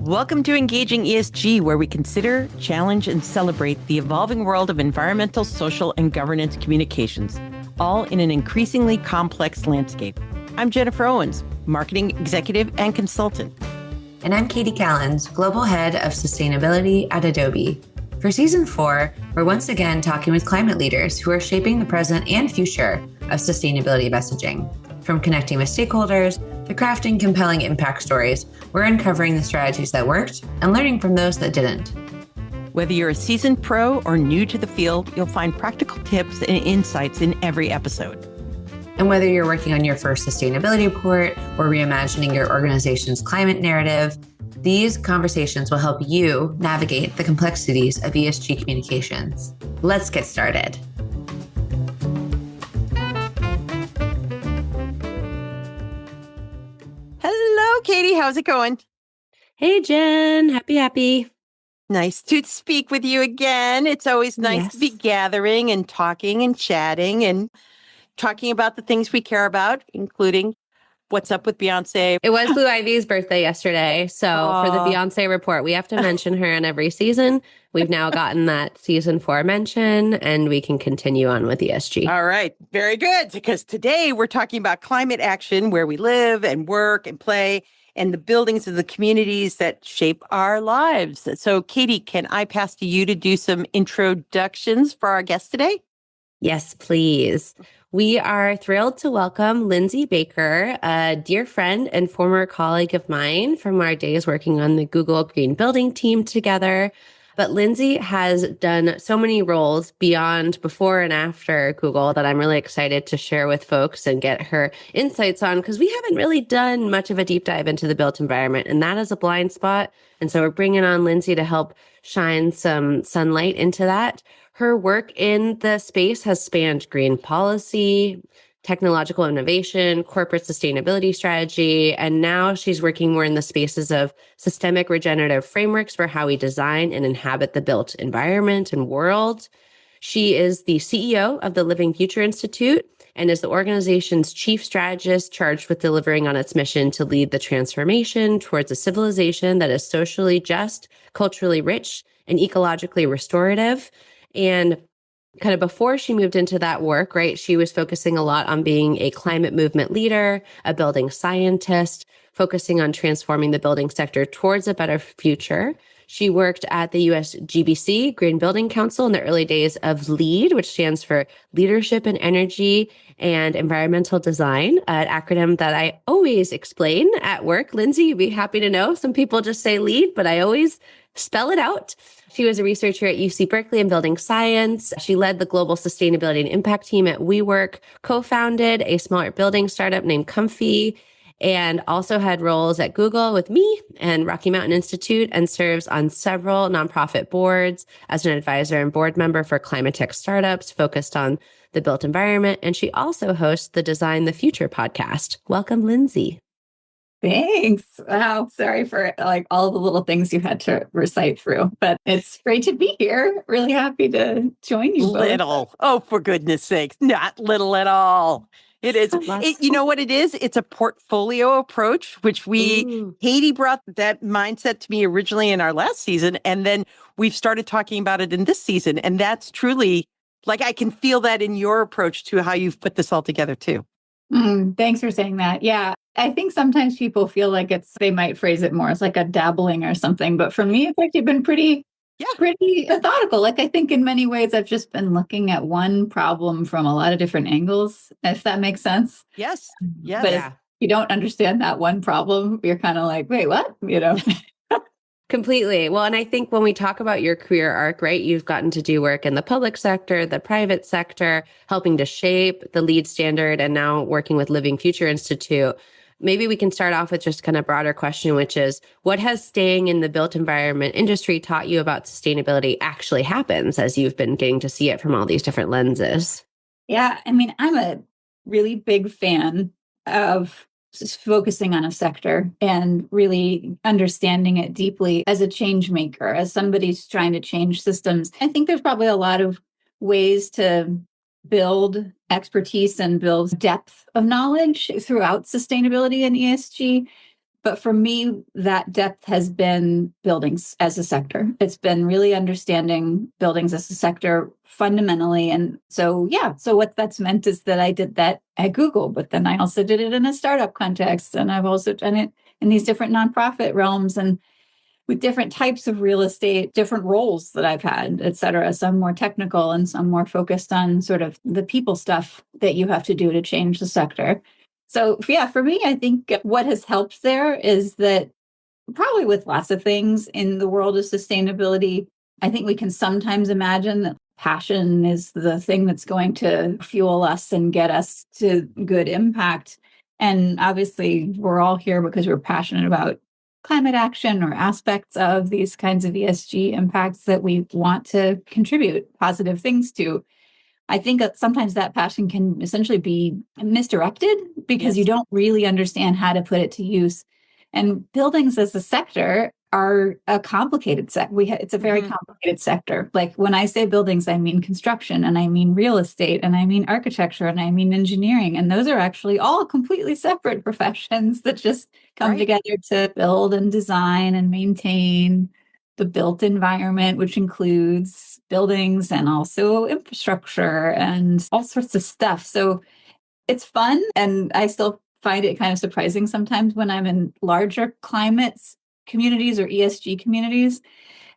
Welcome to Engaging ESG, where we consider, challenge, and celebrate the evolving world of environmental, social, and governance communications, all in an increasingly complex landscape. I'm Jennifer Owens, marketing executive and consultant. And I'm Kati Callens, Global Head of Sustainability at Adobe. For Season 4, we're once again talking with climate leaders who are shaping the present and future of sustainability messaging. From connecting with stakeholders to crafting compelling impact stories, we're uncovering the strategies that worked and learning from those that didn't. Whether you're a seasoned pro or new to the field, you'll find practical tips and insights in every episode. And whether you're working on your first sustainability report or reimagining your organization's climate narrative, these conversations will help you navigate the complexities of ESG communications. Let's get started. Hello, Kati. How's it going? Hey, Jen. Happy. Nice to speak with you again. It's always nice to be gathering and talking and chatting and talking about the things we care about, including what's up with Beyonce. It was Blue Ivy's birthday yesterday. So for the Beyonce report, we have to mention her in every season. We've now gotten that season 4 mention, and we can continue on with ESG. All right. Very good. Because today we're talking about climate action, where we live and work and play, and the buildings of the communities that shape our lives. So, Kati, can I pass to you to do some introductions for our guests today? Yes, please. We are thrilled to welcome Lindsay Baker, a dear friend and former colleague of mine from our days working on the Google Green Building team together. But Lindsay has done so many roles beyond before and after Google that I'm really excited to share with folks and get her insights on, because we haven't really done much of a deep dive into the built environment, and that is a blind spot. And so we're bringing on Lindsay to help shine some sunlight into that. Her work in the space has spanned green policy, technological innovation, corporate sustainability strategy, and now she's working more in the spaces of systemic regenerative frameworks for how we design and inhabit the built environment and world. She is the CEO of the Living Future Institute and is the organization's chief strategist charged with delivering on its mission to lead the transformation towards a civilization that is socially just, culturally rich, and ecologically restorative. And kind of before she moved into that work, right, she was focusing a lot on being a climate movement leader, a building scientist, focusing on transforming the building sector towards a better future. She worked at the US GBC, Green Building Council, in the early days of LEED, which stands for Leadership in Energy and Environmental Design, an acronym that I always explain at work. Lindsay, you'd be happy to know. Some people just say LEED, but I always spell it out. She was a researcher at UC Berkeley in building science. She led the global sustainability and impact team at WeWork, co-founded a smart building startup named Comfy, and also had roles at Google with me and Rocky Mountain Institute, and serves on several nonprofit boards as an advisor and board member for climate tech startups focused on the built environment. And she also hosts the Design the Future podcast. Welcome, Lindsay. Thanks. Wow. Sorry for all the little things you had to recite through, but it's great to be here. Really happy to join you. Little. Oh, for goodness sakes. Not little at all. It is. You know what it is? It's a portfolio approach, which Kati brought that mindset to me originally in our last season. And then we've started talking about it in this season. And that's truly I can feel that in your approach to how you've put this all together too. Thanks for saying that. Yeah. I think sometimes people feel like they might phrase it more as like a dabbling or something. But for me, it's actually been pretty methodical. I think in many ways, I've just been looking at one problem from a lot of different angles, if that makes sense. Yes. Yeah. But if you don't understand that one problem, you're kind of like, wait, what? Completely. Well, and I think when we talk about your career arc, right, you've gotten to do work in the public sector, the private sector, helping to shape the LEED standard, and now working with Living Future Institute. Maybe we can start off with just kind of broader question, which is, what has staying in the built environment industry taught you about sustainability actually happens as you've been getting to see it from all these different lenses? Yeah. I mean, I'm a really big fan of just focusing on a sector and really understanding it deeply as a change maker, as somebody who's trying to change systems. I think there's probably a lot of ways to build expertise and build depth of knowledge throughout sustainability and ESG. But for me, that depth has been buildings as a sector. It's been really understanding buildings as a sector fundamentally. And so, so what that's meant is that I did that at Google, but then I also did it in a startup context. And I've also done it in these different nonprofit realms and with different types of real estate, different roles that I've had, et cetera. Some more technical and some more focused on sort of the people stuff that you have to do to change the sector. So for me, I think what has helped there is that probably with lots of things in the world of sustainability, I think we can sometimes imagine that passion is the thing that's going to fuel us and get us to good impact. And obviously, we're all here because we're passionate about climate action or aspects of these kinds of ESG impacts that we want to contribute positive things to. I think that sometimes that passion can essentially be misdirected because you don't really understand how to put it to use. And buildings as a sector are a complicated sector. It's a very complicated sector. Like when I say buildings, I mean construction and I mean real estate and I mean architecture and I mean engineering. And those are actually all completely separate professions that just come together to build and design and maintain the built environment, which includes buildings and also infrastructure and all sorts of stuff. So it's fun. And I still find it kind of surprising sometimes when I'm in larger climates communities or ESG communities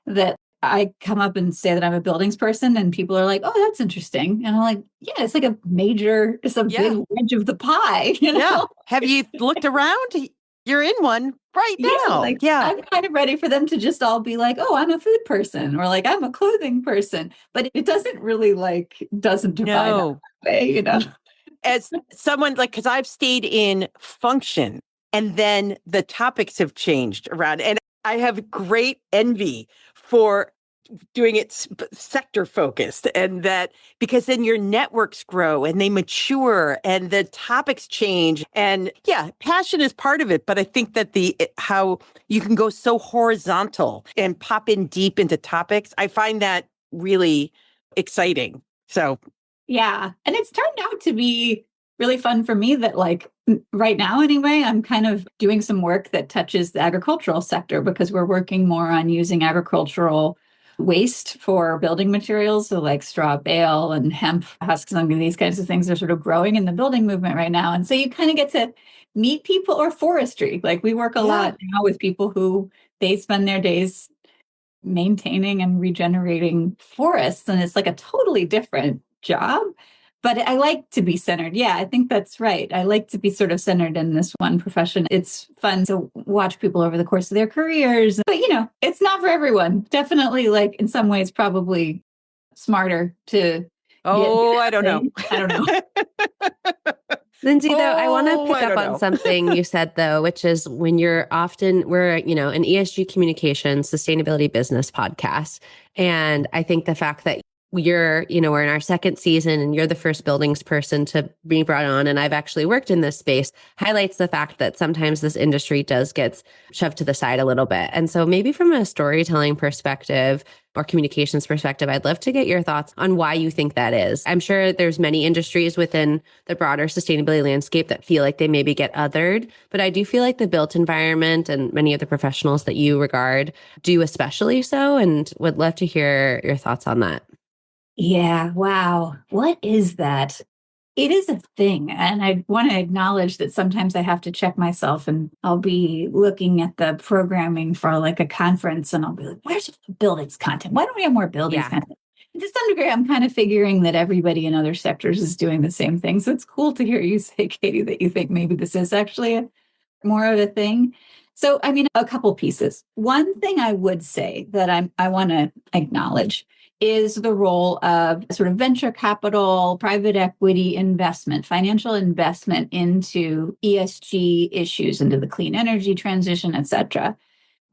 that I come up and say that I'm a buildings person and people are like, oh, that's interesting. And I'm like, yeah, it's like it's a big wedge of the pie, you know? Yeah. Have you looked around? You're in one right now. I'm kind of ready for them to just all be like, oh, I'm a food person or like, I'm a clothing person. But it doesn't really doesn't divide that way, you know? As someone because I've stayed in function and then the topics have changed around and I have great envy for doing it sector focused and that because then your networks grow and they mature and the topics change and passion is part of it. But I think that how you can go so horizontal and pop in deep into topics, I find that really exciting. So yeah. And it's turned out to be really fun for me that right now anyway, I'm kind of doing some work that touches the agricultural sector because we're working more on using agricultural waste for building materials. So like straw bale and hemp husks and these kinds of things are sort of growing in the building movement right now. And so you kind of get to meet people or forestry. Like we work a lot now with people who they spend their days maintaining and regenerating forests. And it's like a totally different job. But I like to be centered. Yeah, I think that's right. I like to be sort of centered in this one profession. It's fun to watch people over the course of their careers. But, it's not for everyone. Definitely, in some ways, probably smarter to. I don't know. I don't know. Lindsay, though, I want to pick up on something you said, though, which is when we're an ESG communications, sustainability business podcast. And I think the fact that we're in our second season and you're the first buildings person to be brought on, and I've actually worked in this space, highlights the fact that sometimes this industry does get shoved to the side a little bit. And so maybe from a storytelling perspective or communications perspective, I'd love to get your thoughts on why you think that is. I'm sure there's many industries within the broader sustainability landscape that feel like they maybe get othered, but I do feel like the built environment and many of the professionals that you regard do especially so, and would love to hear your thoughts on that. Yeah. Wow. What is that? It is a thing. And I want to acknowledge that sometimes I have to check myself and I'll be looking at the programming for a conference and I'll be like, where's the buildings content? Why don't we have more buildings content? And to some degree, I'm kind of figuring that everybody in other sectors is doing the same thing. So it's cool to hear you say, Katie, that you think maybe this is actually more of a thing. So, a couple pieces. One thing I would say that I want to acknowledge is the role of sort of venture capital, private equity investment, financial investment into ESG issues, into the clean energy transition, et cetera.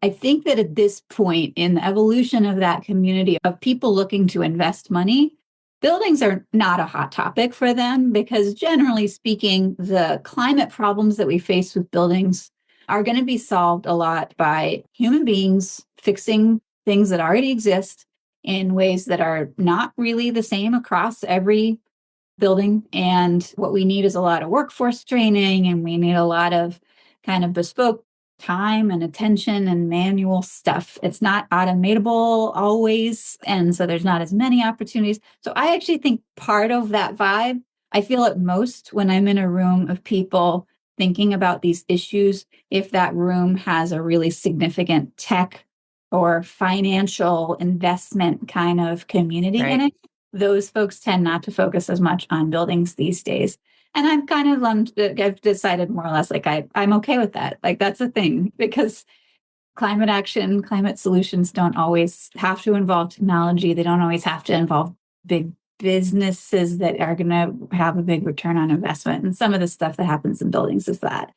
I think that at this point in the evolution of that community of people looking to invest money, buildings are not a hot topic for them because generally speaking, the climate problems that we face with buildings are going to be solved a lot by human beings fixing things that already exist in ways that are not really the same across every building. And what we need is a lot of workforce training, and we need a lot of kind of bespoke time and attention and manual stuff. It's not automatable always. And so there's not as many opportunities. So I actually think part of that vibe, I feel it most when I'm in a room of people thinking about these issues. If that room has a really significant tech or financial investment kind of community in it, those folks tend not to focus as much on buildings these days. And I'm kind of, I've decided more or less, like I'm okay with that. Like that's a thing, because climate action, climate solutions don't always have to involve technology. They don't always have to involve big businesses that are going to have a big return on investment. And some of the stuff that happens in buildings is that.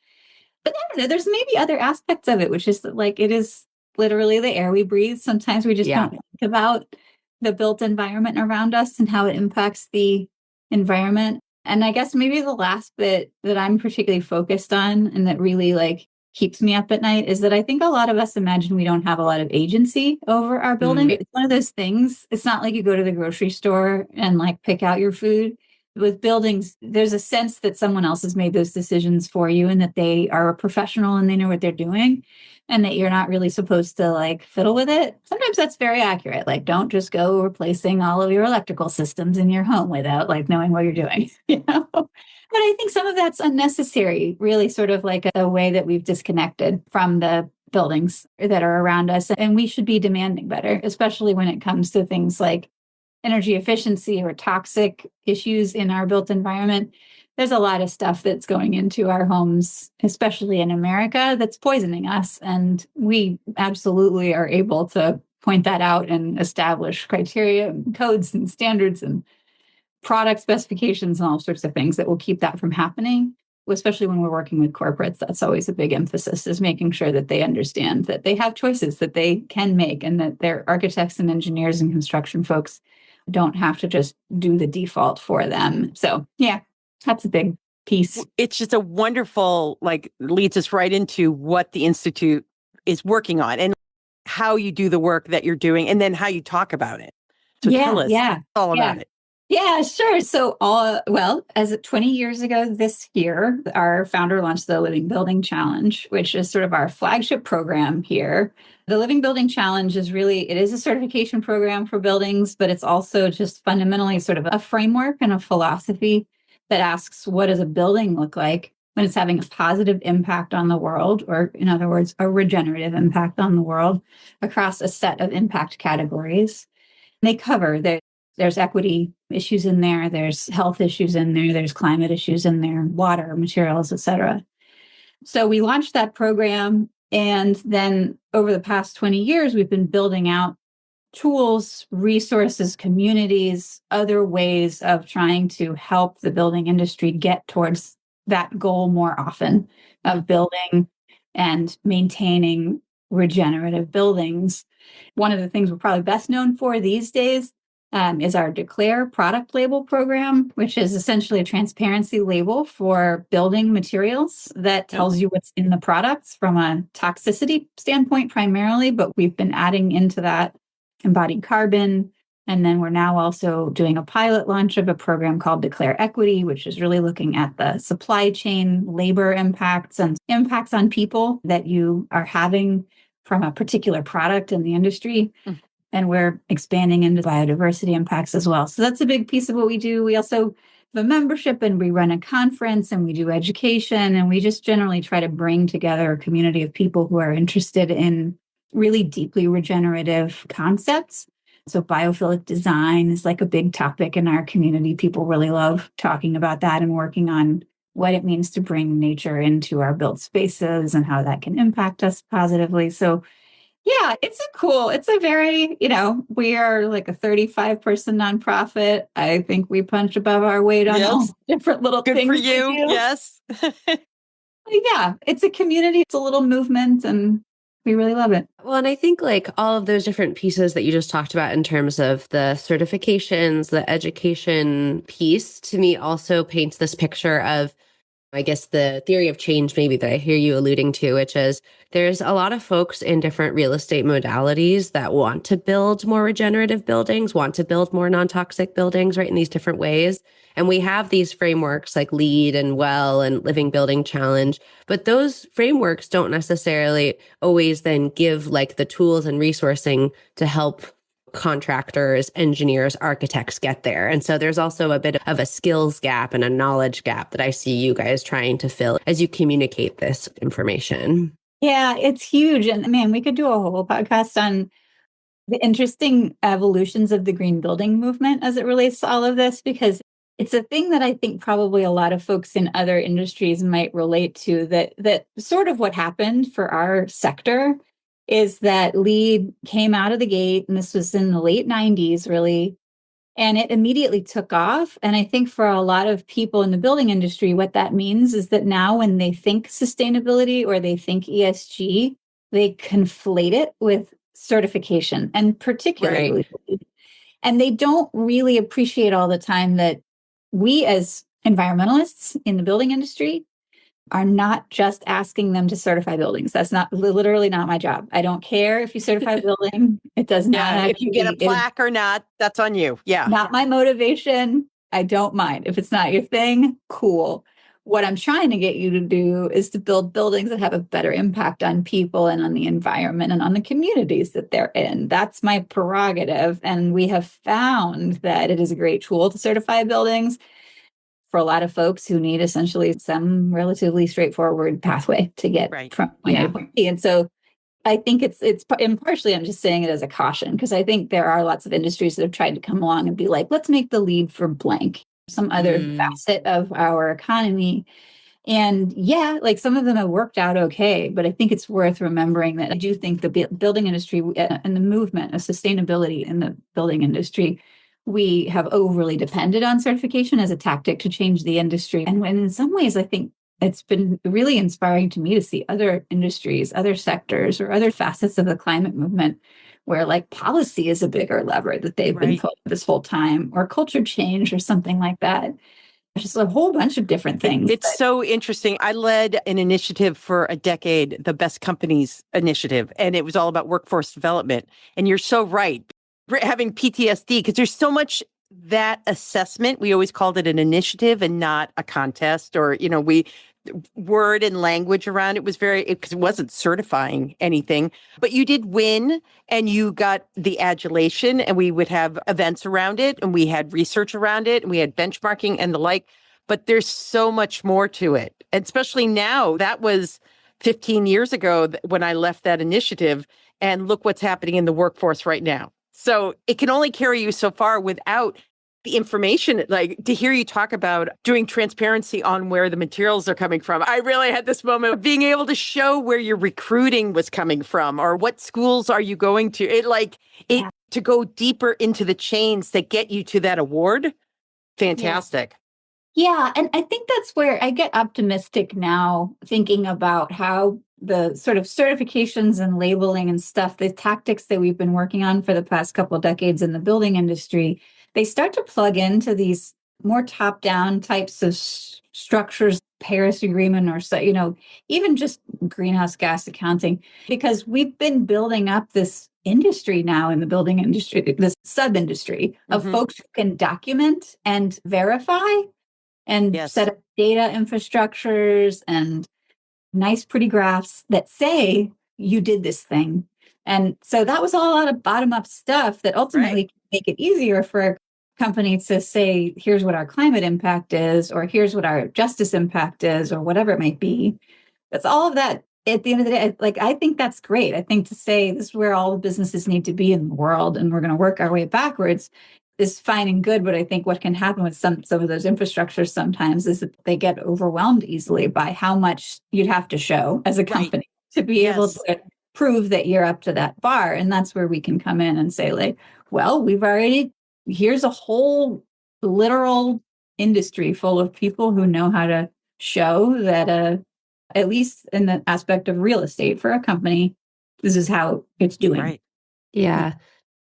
But I don't know, there's maybe other aspects of it, which is that, like, it is literally the air we breathe. Sometimes we just don't think about the built environment around us and how it impacts the environment. And I guess maybe the last bit that I'm particularly focused on and that really like keeps me up at night is that I think a lot of us imagine we don't have a lot of agency over our building. It's one of those things. It's not like you go to the grocery store and like pick out your food. With buildings, there's a sense that someone else has made those decisions for you and that they are a professional and they know what they're doing and that you're not really supposed to like fiddle with it. Sometimes that's very accurate. Like, don't just go replacing all of your electrical systems in your home without like knowing what you're doing, you know? But I think some of that's unnecessary, really sort of like a way that we've disconnected from the buildings that are around us. And we should be demanding better, especially when it comes to things like energy efficiency or toxic issues in our built environment. There's a lot of stuff that's going into our homes, especially in America, that's poisoning us. And we absolutely are able to point that out and establish criteria and codes and standards and product specifications and all sorts of things that will keep that from happening. Especially when we're working with corporates, that's always a big emphasis, is making sure that they understand that they have choices that they can make and that their architects and engineers and construction folks don't have to just do the default for them. So yeah, that's a big piece. It's just a wonderful, like, leads us right into what the Institute is working on and how you do the work that you're doing and then how you talk about it. So tell us all about it. Yeah, sure. So, as 20 years ago this year, our founder launched the Living Building Challenge, which is sort of our flagship program here. The Living Building Challenge is it is a certification program for buildings, but it's also just fundamentally sort of a framework and a philosophy that asks, what does a building look like when it's having a positive impact on the world, or in other words, a regenerative impact on the world across a set of impact categories. They cover there's equity issues in there, there's health issues in there, there's climate issues in there, water, materials, et cetera. So we launched that program. And then over the past 20 years, we've been building out tools, resources, communities, other ways of trying to help the building industry get towards that goal more often of building and maintaining regenerative buildings. One of the things we're probably best known for these days is our Declare product label program, which is essentially a transparency label for building materials that tells you what's in the products from a toxicity standpoint primarily, but we've been adding into that embodied carbon. And then we're now also doing a pilot launch of a program called Declare Equity, which is really looking at the supply chain, labor impacts, and impacts on people that you are having from a particular product in the industry. And we're expanding into biodiversity impacts as well. So that's a big piece of what we do. We also have a membership and we run a conference and we do education. And we just generally try to bring together a community of people who are interested in really deeply regenerative concepts. So biophilic design is like a big topic in our community. People really love talking about that and working on what it means to bring nature into our built spaces and how that can impact us positively. So yeah, it's a very, we are like a 35-person nonprofit. I think we punch above our weight on all different little Good things. Good for you. Yes. Yeah, it's a community. It's a little movement and we really love it. Well, and I think like all of those different pieces that you just talked about in terms of the certifications, the education piece, to me also paints this picture of, I guess, the theory of change maybe that I hear you alluding to, which is there's a lot of folks in different real estate modalities that want to build more regenerative buildings, want to build more non-toxic buildings, right, in these different ways. And we have these frameworks like LEED and WELL and Living Building Challenge, but those frameworks don't necessarily always then give like the tools and resourcing to help contractors, engineers, architects get there. And so there's also a bit of a skills gap and a knowledge gap that I see you guys trying to fill as you communicate this information. Yeah, it's huge. And man, we could do a whole podcast on the interesting evolutions of the green building movement as it relates to all of this, because it's a thing that I think probably a lot of folks in other industries might relate to, that sort of what happened for our sector is that LEED came out of the gate, and this was in the late 90s, really, and it immediately took off. And I think for a lot of people in the building industry, what that means is that now when they think sustainability or they think ESG, they conflate it with certification, and particularly, and they don't really appreciate all the time that we as environmentalists in the building industry are not just asking them to certify buildings. That's not literally not my job. I don't care if you certify a building. It does not have if you get a plaque or not, that's on you. Yeah. Not my motivation. I don't mind. If it's not your thing, cool. What I'm trying to get you to do is to build buildings that have a better impact on people and on the environment and on the communities that they're in. That's my prerogative. And we have found that it is a great tool to certify buildings for a lot of folks who need essentially some relatively straightforward pathway to get from point A to point B. And so I think it's and partially I'm just saying it as a caution, because I think there are lots of industries that have tried to come along and be like, let's make the LEED for blank, some other facet of our economy. And yeah, like some of them have worked out okay, but I think it's worth remembering that I do think the building industry and the movement of sustainability in the building industry, we have overly depended on certification as a tactic to change the industry. And when in some ways, I think it's been really inspiring to me to see other industries, other sectors, or other facets of the climate movement where like policy is a bigger lever that they've been pulling this whole time, or culture change or something like that. Just a whole bunch of different things. It's so interesting. I led an initiative for a decade, the Best Companies Initiative, and it was all about workforce development. And you're so right. Having PTSD, because there's so much that assessment. We always called it an initiative and not a contest, or, word and language around it was because it wasn't certifying anything, but you did win and you got the adulation, and we would have events around it, and we had research around it, and we had benchmarking and the like. But there's so much more to it, and especially now. That was 15 years ago when I left that initiative, and look what's happening in the workforce right now. So it can only carry you so far without the information, like to hear you talk about doing transparency on where the materials are coming from. I really had this moment of being able to show where your recruiting was coming from, or what schools are you going to. To go deeper into the chains that get you to that award. Fantastic. Yeah. And I think that's where I get optimistic now, thinking about how the sort of certifications and labeling and stuff, the tactics that we've been working on for the past couple of decades in the building industry, they start to plug into these more top-down types of structures, Paris Agreement, or, even just greenhouse gas accounting, because we've been building up this industry now in the building industry, this sub-industry of folks who can document and verify and set up data infrastructures and nice, pretty graphs that say you did this thing. And so that was all a lot of bottom-up stuff that ultimately make it easier for a company to say, here's what our climate impact is, or here's what our justice impact is, or whatever it might be. That's all of that. At the end of the day, I think that's great. I think to say this is where all the businesses need to be in the world, and we're going to work our way backwards, is fine and good. But I think what can happen with some of those infrastructures sometimes is that they get overwhelmed easily by how much you'd have to show as a company to be able to prove that you're up to that bar. And that's where we can come in and say, like, well, here's a whole literal industry full of people who know how to show that, at least in the aspect of real estate for a company, this is how it's doing. Right. Yeah.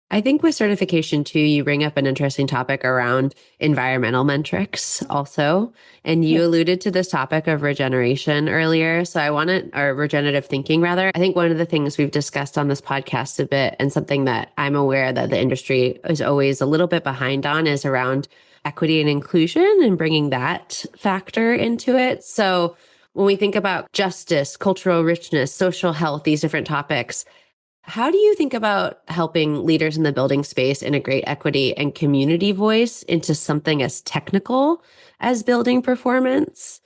I think with certification too, you bring up an interesting topic around environmental metrics also. And you alluded to this topic of regeneration earlier. So or regenerative thinking rather. I think one of the things we've discussed on this podcast a bit, and something that I'm aware that the industry is always a little bit behind on, is around equity and inclusion and bringing that factor into it. So when we think about justice, cultural richness, social health, these different topics, how do you think about helping leaders in the building space integrate equity and community voice into something as technical as building performance?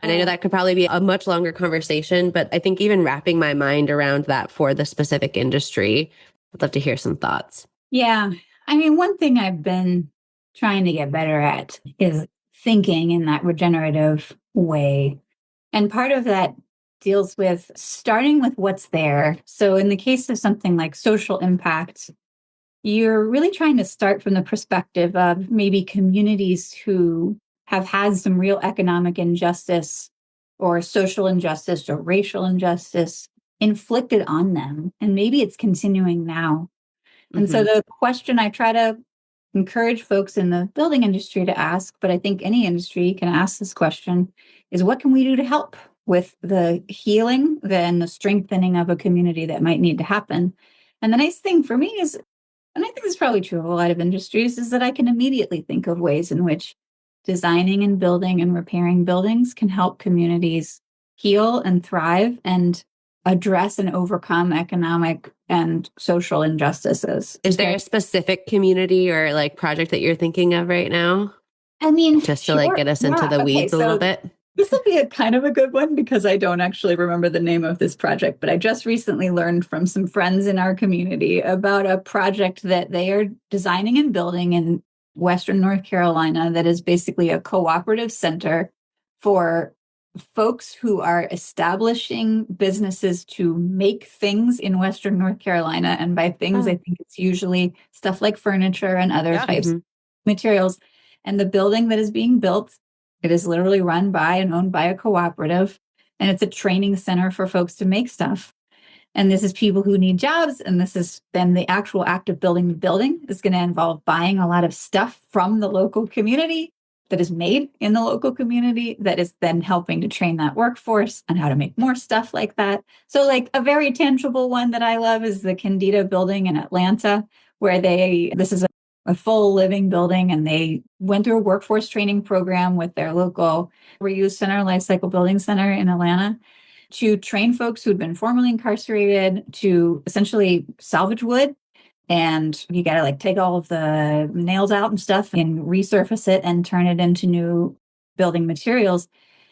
And I know that could probably be a much longer conversation, but I think even wrapping my mind around that for the specific industry, I'd love to hear some thoughts. Yeah. I mean, one thing I've been trying to get better at is thinking in that regenerative way. And part of that deals with starting with what's there. So in the case of something like social impact, you're really trying to start from the perspective of maybe communities who have had some real economic injustice or social injustice or racial injustice inflicted on them. And maybe it's continuing now. And so the question I try to encourage folks in the building industry to ask, but I think any industry can ask this question, is what can we do to help with the healing and the strengthening of a community that might need to happen? And the nice thing for me is, and I think this is probably true of a lot of industries, is that I can immediately think of ways in which designing and building and repairing buildings can help communities heal and thrive and address and overcome economic and social injustices. Is there a specific community or like project that you're thinking of right now? I mean, Just to like get us into the weeds a little bit. This will be a kind of a good one because I don't actually remember the name of this project, but I just recently learned from some friends in our community about a project that they are designing and building in Western North Carolina that is basically a cooperative center for folks who are establishing businesses to make things in Western North Carolina. And by things, I think it's usually stuff like furniture and other types of materials. And the building that is being built, it is literally run by and owned by a cooperative. And it's a training center for folks to make stuff. And this is people who need jobs. And this is then the actual act of building the building is going to involve buying a lot of stuff from the local community that is made in the local community that is then helping to train that workforce on how to make more stuff like that. So like a very tangible one that I love is the Candida building in Atlanta, where this is a full living building, and they went through a workforce training program with their local reuse center, life cycle building center in Atlanta, to train folks who'd been formerly incarcerated to essentially salvage wood. And you got to like take all of the nails out and stuff and resurface it and turn it into new building materials.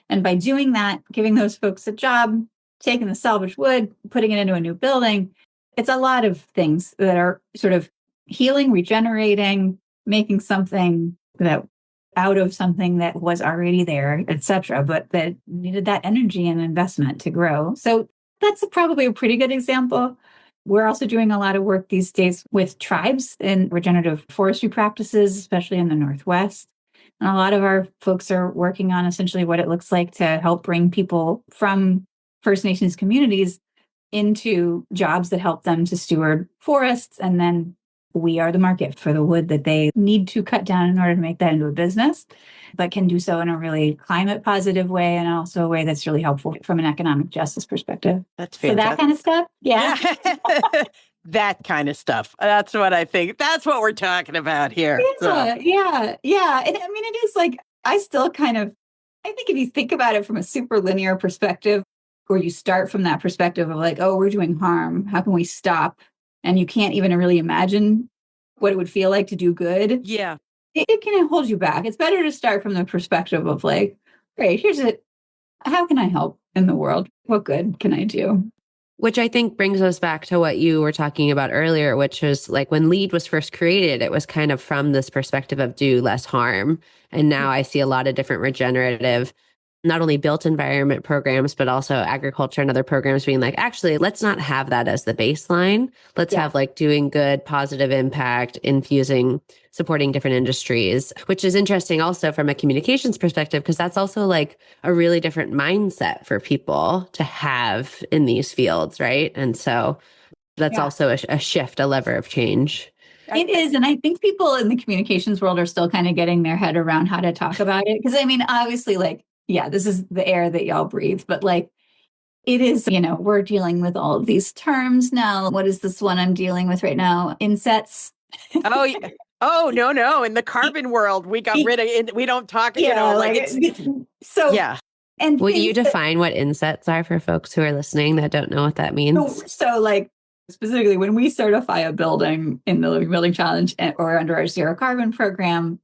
And by doing that, giving those folks a job, taking the salvaged wood, putting it into a new building, it's a lot of things that are sort of healing, regenerating, making something that out of something that was already there, etc., but that needed that energy and investment to grow. So that's probably a pretty good example. We're also doing a lot of work these days with tribes in regenerative forestry practices, especially in the Northwest. And a lot of our folks are working on essentially what it looks like to help bring people from First Nations communities into jobs that help them to steward forests. And then we are the market for the wood that they need to cut down in order to make that into a business, but can do so in a really climate positive way and also a way that's really helpful from an economic justice perspective. That's fantastic. So that kind of stuff. Yeah. That kind of stuff. That's what I think. That's what we're talking about here. Yeah. And I mean, it is like, I think if you think about it from a super linear perspective, or you start from that perspective of like, oh, we're doing harm, how can we stop? And you can't even really imagine what it would feel like to do good. Yeah. It can hold you back. It's better to start from the perspective of like, great, here's it. How can I help in the world? What good can I do? Which I think brings us back to what you were talking about earlier, which is like when LEAD was first created, it was kind of from this perspective of do less harm. And now I see a lot of different regenerative, not only built environment programs, but also agriculture and other programs being like, actually, let's not have that as the baseline. Let's have like doing good, positive impact, infusing, supporting different industries, which is interesting also from a communications perspective, because that's also like a really different mindset for people to have in these fields, right? And so that's also a shift, a lever of change. It is. And I think people in the communications world are still kind of getting their head around how to talk about it. Because I mean, obviously, like, yeah, this is the air that y'all breathe, but like, it is, we're dealing with all of these terms now. What is this one I'm dealing with right now? Insets. Oh, yeah. Oh, no. In the carbon world, we got rid of it. We don't talk, so, yeah. and Will you define what insets are for folks who are listening that don't know what that means? So like specifically when we certify a building in the Living Building Challenge or under our zero carbon program,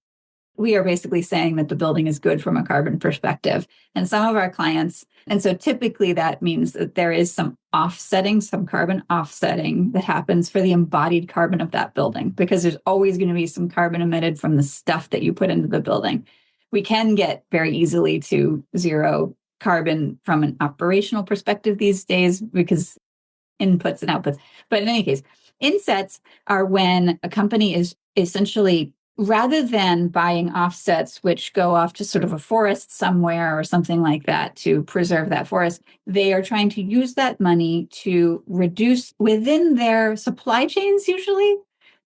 we are basically saying that the building is good from a carbon perspective. And some of our clients, and so typically that means that there is some offsetting, some carbon offsetting that happens for the embodied carbon of that building, because there's always going to be some carbon emitted from the stuff that you put into the building. We can get very easily to zero carbon from an operational perspective these days because inputs and outputs. But in any case, insets are when a company is essentially, rather than buying offsets, which go off to sort of a forest somewhere or something like that to preserve that forest, they are trying to use that money to reduce within their supply chains usually.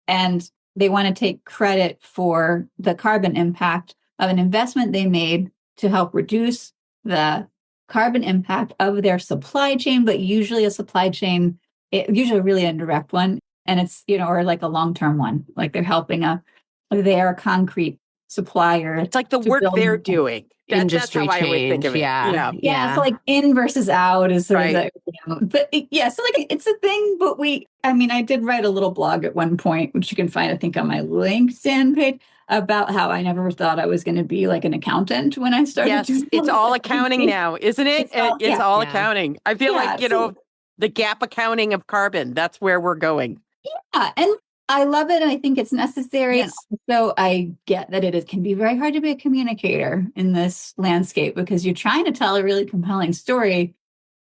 And they want to take credit for the carbon impact of an investment they made to help reduce the carbon impact of their supply chain, but usually a supply chain, usually a really indirect one. And it's, or like a long-term one, like they're helping their concrete supplier. It's like the work they're doing. Industry that's how change. I would think of it. Yeah. So like in versus out is sort right. of but so like it's a thing, but I did write a little blog at one point, which you can find, I think, on my LinkedIn page, about how I never thought I was going to be like an accountant when I started. Yes, it's all accounting now, isn't it? It's all accounting. I feel like, the gap accounting of carbon, that's where we're going. Yeah. And I love it. And I think it's necessary. Yes. And so I get that it can be very hard to be a communicator in this landscape because you're trying to tell a really compelling story.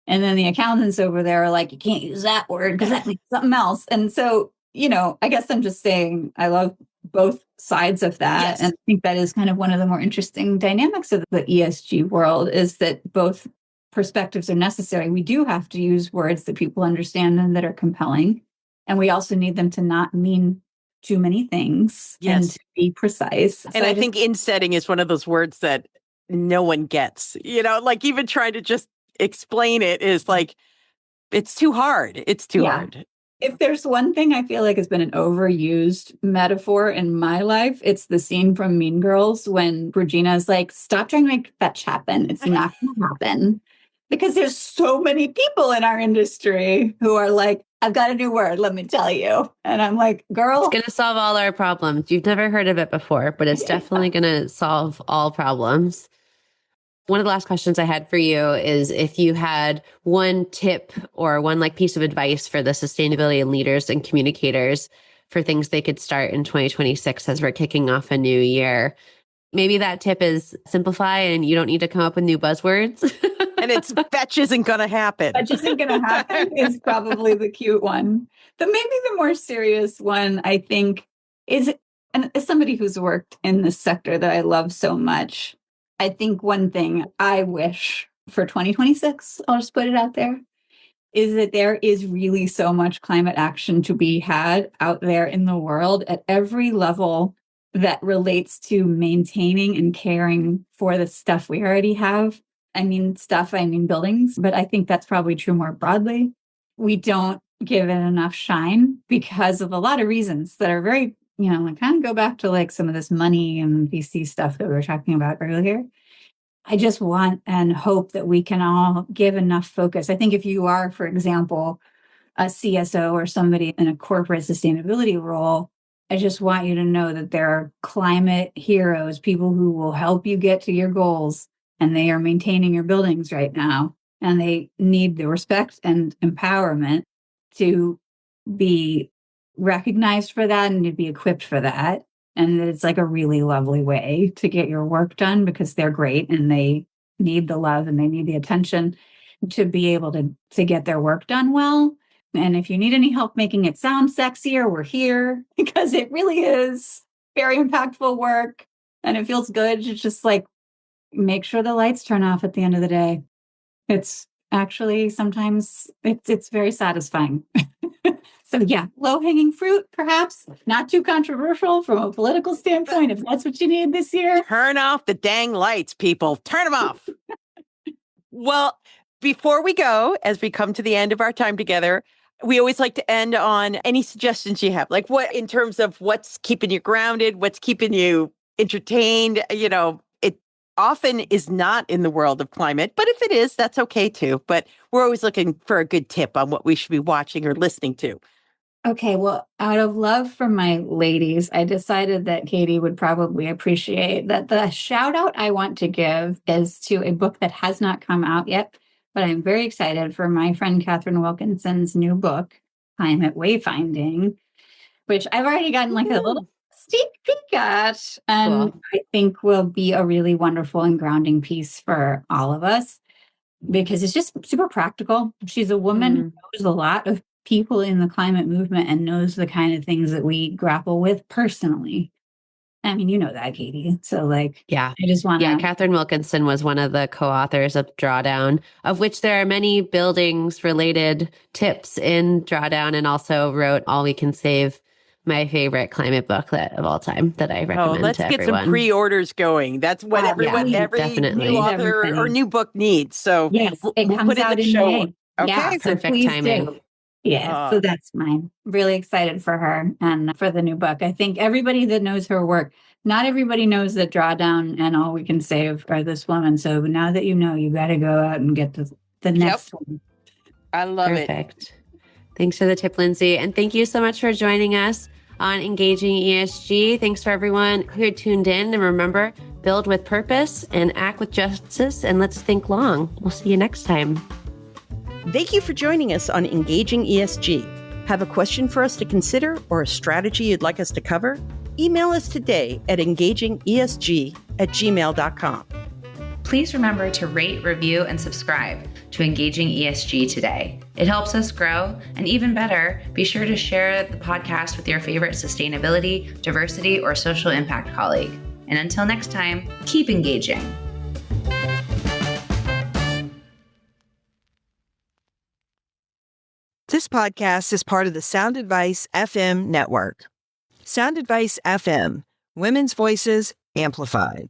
And then the accountants over there are like, you can't use that word because that means something else. And so, I guess I'm just saying I love both sides of that. Yes. And I think that is kind of one of the more interesting dynamics of the ESG world, is that both perspectives are necessary. We do have to use words that people understand and that are compelling. And we also need them to not mean too many things and to be precise. And I think insetting is one of those words that no one gets, like even trying to just explain it is like, it's too hard. It's too hard. If there's one thing I feel like has been an overused metaphor in my life, it's the scene from Mean Girls when Regina's like, stop trying to make fetch happen. It's not going to happen. Because there's so many people in our industry who are like, I've got a new word, let me tell you. And I'm like, girl. It's going to solve all our problems. You've never heard of it before, but it's definitely going to solve all problems. One of the last questions I had for you is if you had one tip or one piece of advice for the sustainability leaders and communicators for things they could start in 2026 as we're kicking off a new year. Maybe that tip is simplify and you don't need to come up with new buzzwords. And it's fetch isn't going to happen. Fetch isn't going to happen is probably the cute one. But maybe the more serious one, I think, is, and as somebody who's worked in this sector that I love so much, I think one thing I wish for 2026, I'll just put it out there, is that there is really so much climate action to be had out there in the world at every level that relates to maintaining and caring for the stuff we already have. I mean buildings, but I think that's probably true more broadly. We don't give it enough shine because of a lot of reasons that are very, kind of go back to some of this money and VC stuff that we were talking about earlier. I just want and hope that we can all give enough focus. I think if you are, for example, a CSO or somebody in a corporate sustainability role, I just want you to know that there are climate heroes, people who will help you get to your goals. And they are maintaining your buildings right now. And they need the respect and empowerment to be recognized for that and to be equipped for that. And it's a really lovely way to get your work done because they're great and they need the love and they need the attention to be able to get their work done well. And if you need any help making it sound sexier, we're here because it really is very impactful work and it feels good. It's just make sure the lights turn off at the end of the day. It's actually sometimes it's very satisfying. So low-hanging fruit, perhaps not too controversial from a political standpoint, if that's what you need this year. Turn off the dang lights, people. Turn them off. Well, before we go, as we come to the end of our time together, we always like to end on any suggestions you have, like what in terms of what's keeping you grounded, what's keeping you entertained. It often is not in the world of climate, but if it is, that's okay too. But we're always looking for a good tip on what we should be watching or listening to. Okay, well, out of love for my ladies, I decided that Kati would probably appreciate that. The shout out I want to give is to a book that has not come out yet, but I'm very excited for my friend Catherine Wilkinson's new book, Climate Wayfinding, which I've already gotten like a little sneak peek at, and Cool. I think will be a really wonderful and grounding piece for all of us because it's just super practical. She's a woman who knows a lot of people in the climate movement and knows the kind of things that we grapple with personally. I mean, you know that, Kati. So yeah. I just want to. Yeah, Catherine Wilkinson was one of the co-authors of Drawdown, of which there are many buildings related tips in Drawdown, and also wrote All We Can Save, my favorite climate booklet of all time that I recommend let's to get everyone. some pre-orders going. That's what every definitely. new author or new book needs. So yes, it we'll comes put out in the in show. May. Okay, Yeah, so perfect please timing. do. Yeah, so that's mine. Really excited for her and for the new book. I think everybody that knows her work, not everybody knows that Drawdown and All We Can Save are this woman. So now that you know, you got to go out and get the next one. I love it. Perfect. Thanks for the tip, Lindsay. And thank you so much for joining us on Engaging ESG. Thanks for everyone who tuned in. And remember, build with purpose and act with justice. And let's think long. We'll see you next time. Thank you for joining us on Engaging ESG. Have a question for us to consider or a strategy you'd like us to cover? Email us today at engagingesg@gmail.com. Please remember to rate, review, and subscribe to Engaging ESG today. It helps us grow, and even better, be sure to share the podcast with your favorite sustainability, diversity, or social impact colleague. And until next time, keep engaging. This podcast is part of the Sound Advice FM network. Sound Advice FM, women's voices amplified.